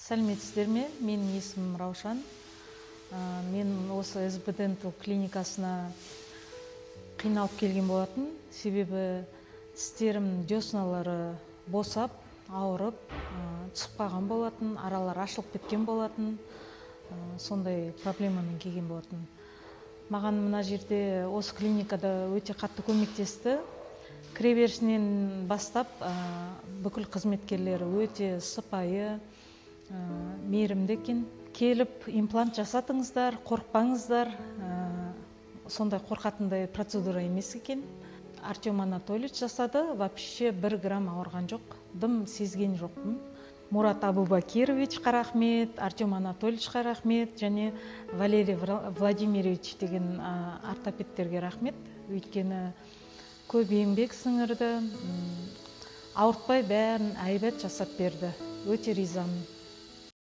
Сәлеметсіздер ме? Менің есімім Раушан. Мен осы СБ Дентал клиникасына қиналып келген болатын. Себебі тістерім десналары босап, ауырып, түсіп қалған болатын, аралар ашылып кеткен болатын. Сондай проблемамен келген болатын. Маған мына жерде осы клиникада өте қатты көмектесті. Кіреберісінен бастап бүкіл қызметкерлері өте сыпайы, мейірімді екен. Келіп имплант жасатыңыздар, қорықпаңыздар. Сондай қорқатындай процедура емес екен. Артем Анатольевич жасады, вообще 1 грамм ауырған жоқ, дым сезген жоқпын. Мурат Абубакировичқа рахмет, Артем Анатольевичқа рахмет, және Валерий Владимирович деген ортопедтерге рахмет. Өйткені көп еңбек сіңірді, ауыртпай бәрін әйбат жасап берді. Өте ризамын.